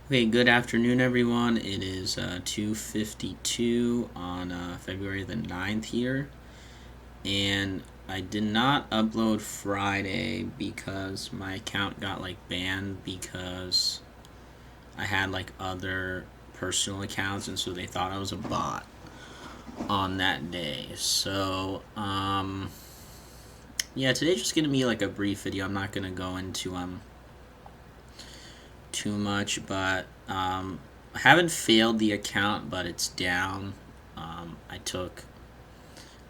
Okay, good afternoon, everyone. It is 2:52 on February the 9th here, and I did not upload Friday because my account got banned because I had other personal accounts, and so they thought I was a bot on that day. So, yeah, today's just gonna be a brief video. I'm not gonna go into too much, but I haven't failed the account, but it's down. I took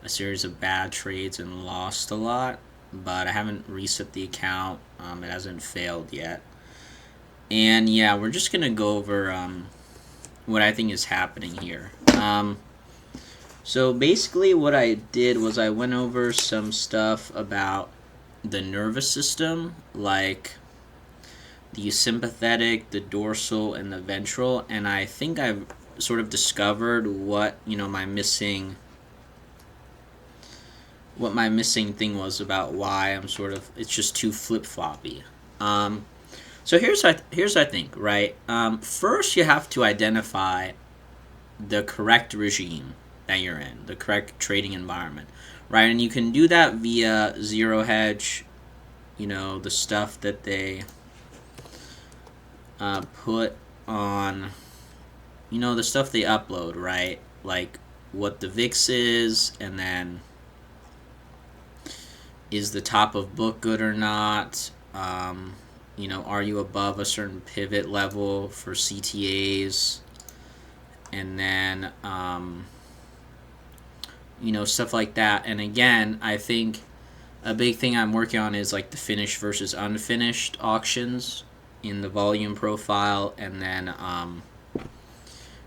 a series of bad trades and lost a lot, but I haven't reset the account. It hasn't failed yet. And yeah, we're just going to go over what I think is happening here. So basically, what I did was I went over some stuff about the nervous system, like the sympathetic, the dorsal, and the ventral, and I think I've sort of discovered what my missing thing was about why it's just too flip floppy. So here's I think, right. First, you have to identify the correct regime that you're in, the correct trading environment, right? And you can do that via zero hedge, the stuff that they put on, the stuff they upload, right? Like what the VIX is, and then is the top of book good or not? Are you above a certain pivot level for CTAs? And then, stuff like that. And again, I think a big thing I'm working on is like the finished versus unfinished auctions in the volume profile, and then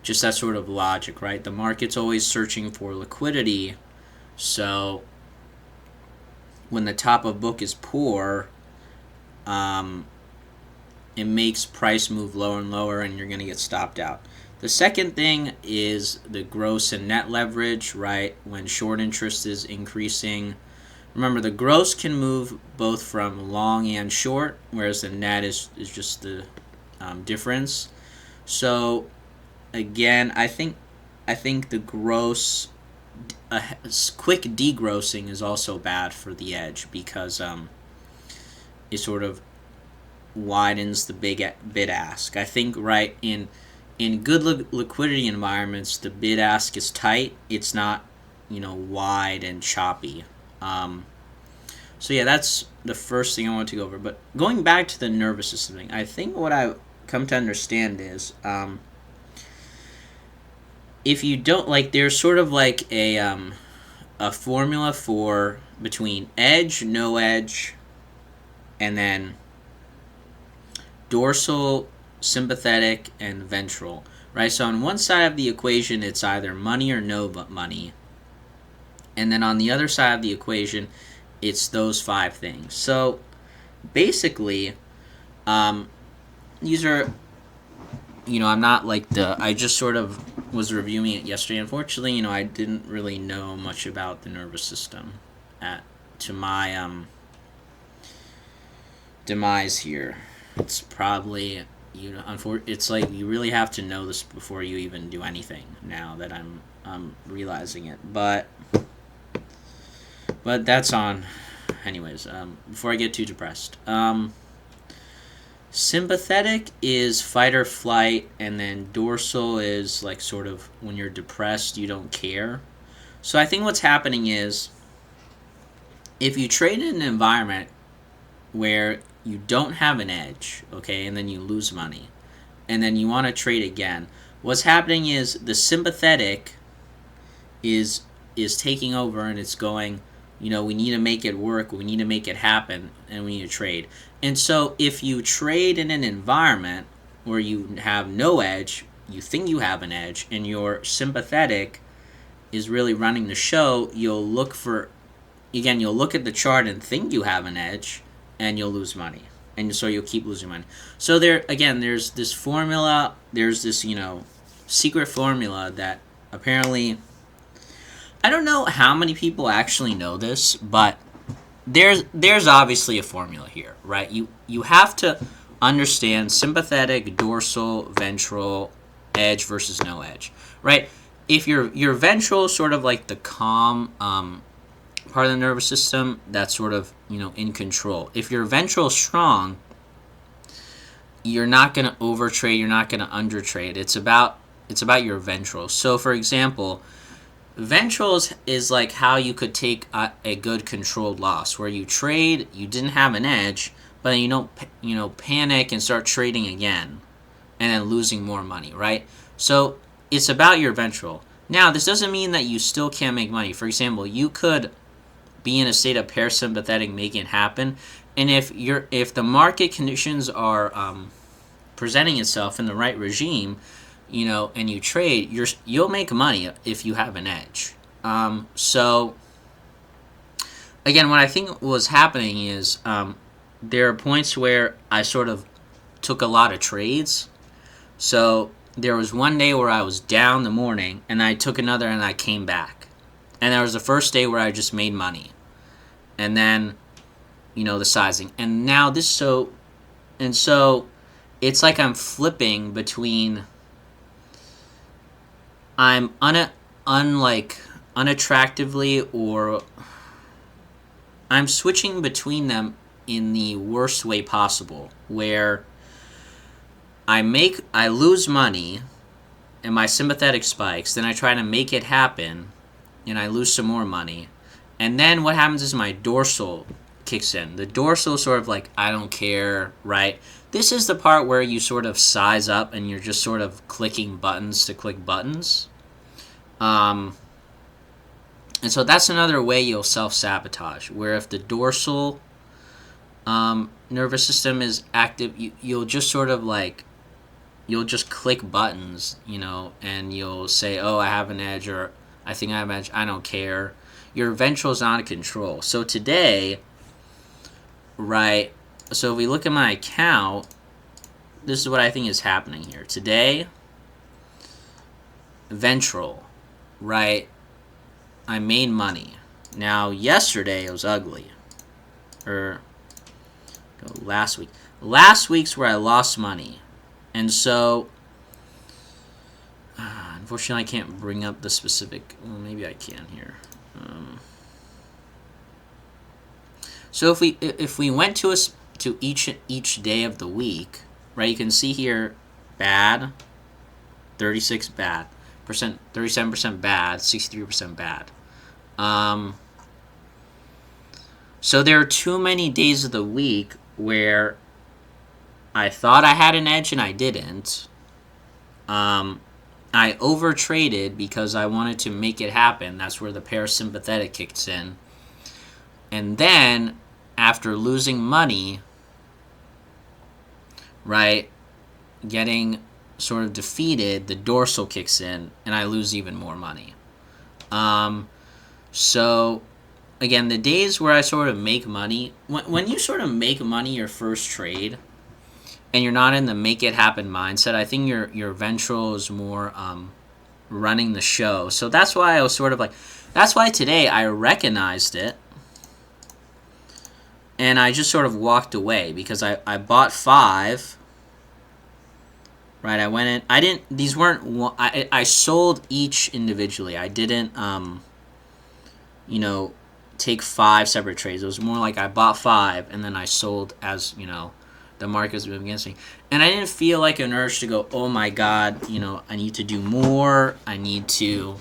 just that sort of logic, right? The market's always searching for liquidity, so when the top of book is poor, it makes price move lower and lower, and you're going to get stopped out. The second thing is the gross and net leverage, right? When short interest is increasing. Remember, the gross can move both from long and short, whereas the net is just the difference. So, again, I think the gross, quick degrossing is also bad for the edge because it sort of widens the bid ask. I think right in good liquidity environments, the bid ask is tight. It's not wide and choppy. So yeah, that's the first thing I want to go over. But going back to the nervous system thing, I think what I come to understand is if you don't there's sort of a formula for between edge, no edge, and then dorsal, sympathetic, and ventral, right? So on one side of the equation, it's either money or no money, and then on the other side of the equation, it's those five things. So basically, these are, I'm not I just sort of was reviewing it yesterday. Unfortunately, I didn't really know much about the nervous system to my demise here. It's probably, it's you really have to know this before you even do anything, now that I'm realizing it. But that's on. Anyways, before I get too depressed, sympathetic is fight or flight, and then dorsal is sort of when you're depressed, you don't care. So I think what's happening is if you trade in an environment where you don't have an edge, okay, and then you lose money, and then you want to trade again, what's happening is the sympathetic is taking over, and it's going, we need to make it work, we need to make it happen, and we need to trade. And so if you trade in an environment where you have no edge, you think you have an edge, and your sympathetic is really running the show, you'll look at the chart and think you have an edge, and you'll lose money. And so you'll keep losing money. So there's this formula, there's this, secret formula that apparently, I don't know how many people actually know this, but there's obviously a formula here, right? You have to understand sympathetic, dorsal, ventral, edge versus no edge, right? If your ventral is sort of like the calm part of the nervous system that's sort of, in control. If your ventral is strong, you're not going to overtrade, you're not going to undertrade. It's about your ventral. So for example, ventrals is like how you could take a good controlled loss where you trade, you didn't have an edge, but then you don't panic and start trading again and then losing more money, right? So it's about your ventral. Now, this doesn't mean that you still can't make money. For example, you could be in a state of parasympathetic, making it happen, and if the market conditions are presenting itself in the right regime, and you trade, you'll make money if you have an edge. So again, what I think was happening is there are points where I sort of took a lot of trades. So there was one day where I was down the morning, and I took another, and I came back. And there was the first day where I just made money. And then, the sizing. And now so it's like I'm flipping between, I'm unattractively, or I'm switching between them in the worst way possible, where I lose money and my sympathetic spikes, then I try to make it happen and I lose some more money. And then what happens is my dorsal kicks in. The dorsal is sort of like, I don't care, right? This is the part where you sort of size up and you're just sort of clicking buttons to click buttons. And so that's another way you'll self-sabotage, where if the dorsal nervous system is active, you'll just sort of like, you'll just click buttons, and you'll say, oh, I have an edge, or I think I have an edge, I don't care. Your ventral is out of control. So today, right, so if we look at my account, this is what I think is happening here. Today, ventral, right, I made money. Now, yesterday it was ugly. Last week. Last week's where I lost money. And so, unfortunately, I can't bring up the specific. Well, maybe I can here. So if we went to each day of the week, right? You can see here, bad, 36 bad, 37% bad, 63% bad. So there are too many days of the week where I thought I had an edge and I didn't. I overtraded because I wanted to make it happen. That's where the parasympathetic kicks in. And then, after losing money, right, getting sort of defeated, the dorsal kicks in, and I lose even more money. So, again, the days where I sort of make money, when you sort of make money your first trade, and you're not in the make it happen mindset, I think your ventral is more running the show. So that's why I was sort of like, that's why today I recognized it, and I just sort of walked away, because I bought 5, right? I went in, I didn't, these weren't, I sold each individually. I didn't, take 5 separate trades. It was more like I bought 5, and then I sold as, the market was moving against me. And I didn't feel like an urge to go, oh my God, I need to do more. I need to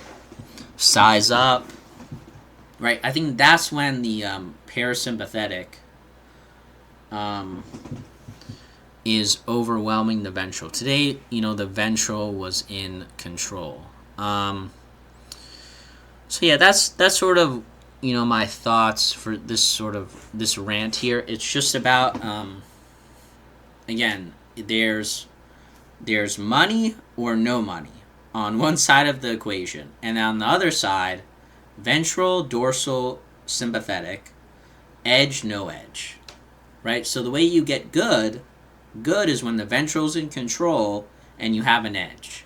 size up, right? I think that's when the parasympathetic is overwhelming the ventral. Today, the ventral was in control. So yeah, that's sort of, my thoughts for this rant here. It's just about, again, there's money or no money on one side of the equation, and on the other side, ventral, dorsal, sympathetic, edge, no edge, right? So the way you get good is when the ventral's in control and you have an edge.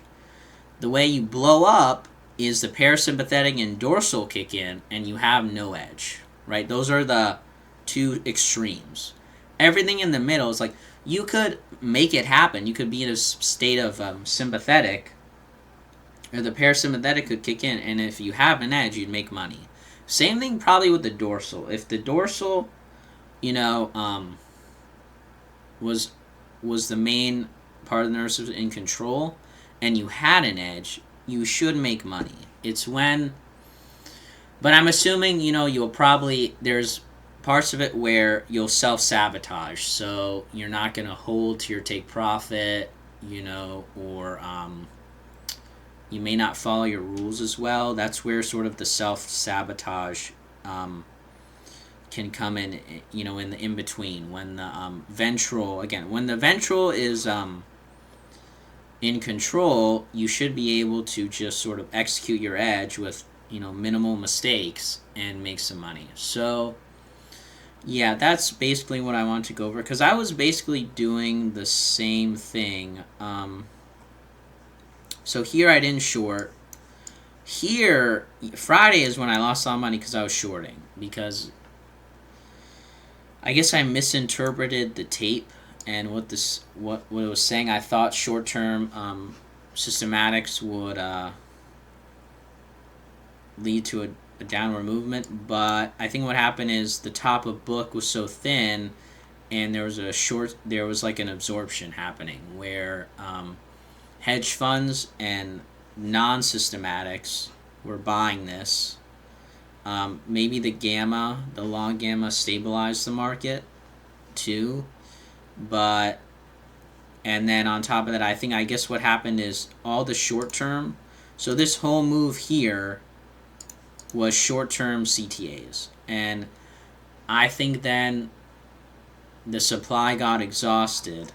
The way you blow up is the parasympathetic and dorsal kick in and you have no edge, right? Those are the two extremes. Everything in the middle is like, you could make it happen. You could be in a state of sympathetic, or the parasympathetic could kick in, and if you have an edge, you'd make money. Same thing probably with the dorsal. If the dorsal, you know, was the main part of the nervous system in control, and you had an edge, you should make money. It's when, but I'm assuming, you'll probably, there's parts of it where you'll self-sabotage, so you're not going to hold to your take profit, or you may not follow your rules as well. That's where sort of the self-sabotage can come in, in the in-between, when the ventral, again, when the ventral is in control, you should be able to just sort of execute your edge with, minimal mistakes and make some money. So yeah, that's basically what I want to go over, because I was basically doing the same thing. So here I didn't short. Here, Friday is when I lost all money because I was shorting, because I guess I misinterpreted the tape and what it was saying. I thought short-term systematics would lead to a downward movement, but I think what happened is the top of book was so thin, and there was like an absorption happening where hedge funds and non-systematics were buying this. Maybe the long gamma stabilized the market too, and then on top of that, I guess what happened is all the short term, so this whole move here was short-term CTAs, and I think then the supply got exhausted,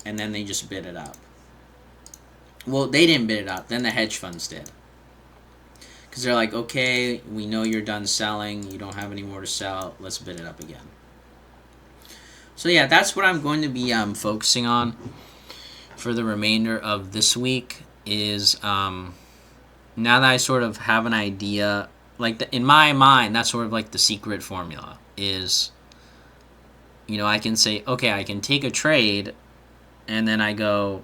and then they just bid it up. Well, they didn't bid it up, then the hedge funds did, because they're like, okay, we know you're done selling, you don't have any more to sell, let's bid it up again. So yeah, that's what I'm going to be focusing on for the remainder of this week, is now that I sort of have an idea, in my mind, that's sort of like the secret formula is, I can say, okay, I can take a trade, and then I go,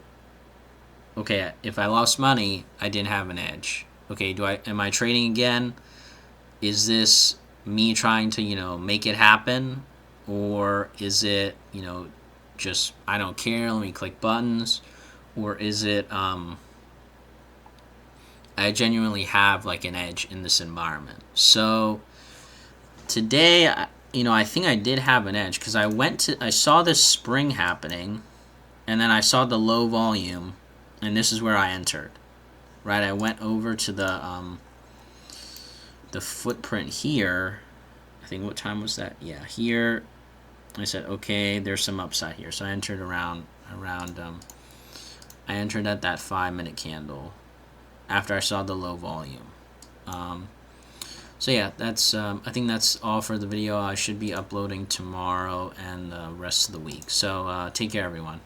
okay, if I lost money, I didn't have an edge. Okay, am I trading again? Is this me trying to, make it happen? Or is it, just, I don't care, let me click buttons? Or is it, I genuinely have like an edge in this environment? So today, I think I did have an edge, because I saw this spring happening, and then I saw the low volume, and this is where I entered. Right, I went over to the footprint here. I think, what time was that? Yeah, here. I said, okay, there's some upside here. So I entered around I entered at that 5-minute candle after I saw the low volume. So yeah, that's I think that's all for the video. I should be uploading tomorrow and the rest of the week. So take care, everyone.